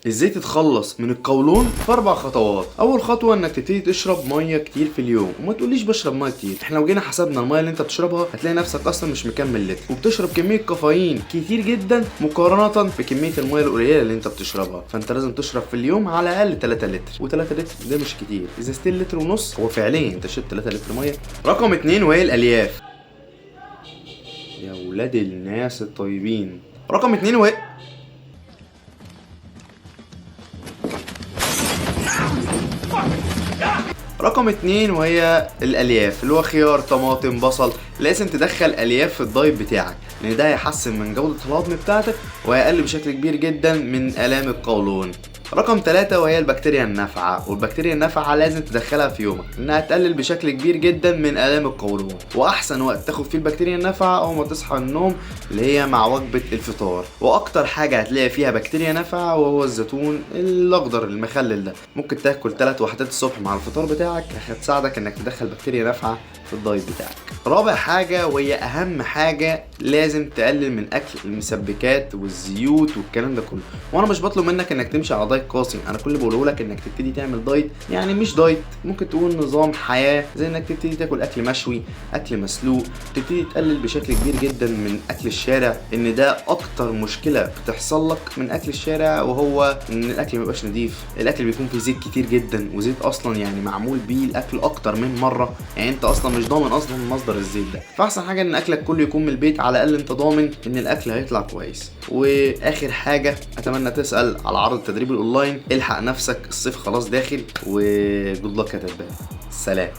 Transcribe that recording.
ازاي تتخلص من القولون في 4 خطوات. اول خطوه انك تبتدي تشرب ميه كتير في اليوم، وما تقوليش بشرب ميه كتير. احنا لو جينا حسبنا الميه اللي انت بتشربها هتلاقي نفسك اصلا مش مكمل لتر، وبتشرب كميه كافيين كتير جدا مقارنه بكميه الميه القليله اللي انت بتشربها. فانت لازم تشرب في اليوم على الاقل 3 لتر، و3 لتر ده مش كتير. ازازتين لتر ونص هو فعليا انت شربت 3 لتر ميه. رقم 2 وهي الالياف. يا ولاد الناس الطيبين. رقم 2 وهي رقم 2 وهي الالياف، اللي هو خيار، طماطم، بصل. لازم تدخل الياف في الدايت بتاعك، لان ده هيحسن من جودة الهضم بتاعتك وهيقلل بشكل كبير جدا من الام القولون. رقم 3 وهي البكتيريا النافعة، والبكتيريا النافعة لازم تدخلها في يومك، انها تقلل بشكل كبير جدا من الام القولون. واحسن وقت تاخد فيه البكتيريا النافعة اول ما تصحى من النوم، اللي هي مع وجبة الفطار. واكتر حاجة هتلاقي فيها بكتيريا نافعة وهو الزيتون الاخضر المخلل ده. ممكن تاكل 3 وحدات الصبح مع الفطار بتاعك، هتساعدك انك تدخل بكتيريا نافعة في الدايت بتاعك. رابع حاجة وهي اهم حاجة، لازم تقلل من اكل المسبكات والزيوت والكلام ده كله. وانا مش بطلب منك انك تمشي على دايت قاسي، انا كل اللي بقوله لك انك تبتدي تعمل دايت، يعني مش دايت، ممكن تقول نظام حياة، زي انك تبتدي تاكل اكل مشوي، اكل مسلوق، تبتدي تقلل بشكل كبير جدا من اكل الشارع، ان ده اكتر مشكلة بتحصل لك من اكل الشارع، وهو ان الاكل ميبقاش نضيف. الاكل بيكون فيه زيت كتير جدا، وزيت اصلا يعني معمول بيه الاكل اكتر من مرة، يعني انت اصلا مش ضامن اصلا مصدر الزيت ده. فاحسن حاجة ان اكلك كله يكون من البيت، على الاقل انت ضامن ان الاكل هيطلع كويس. واخر حاجة، اتمنى تسأل على عرض التدريب الاونلاين. الحق نفسك، الصيف خلاص داخل، وجود لك يا تبان. سلام.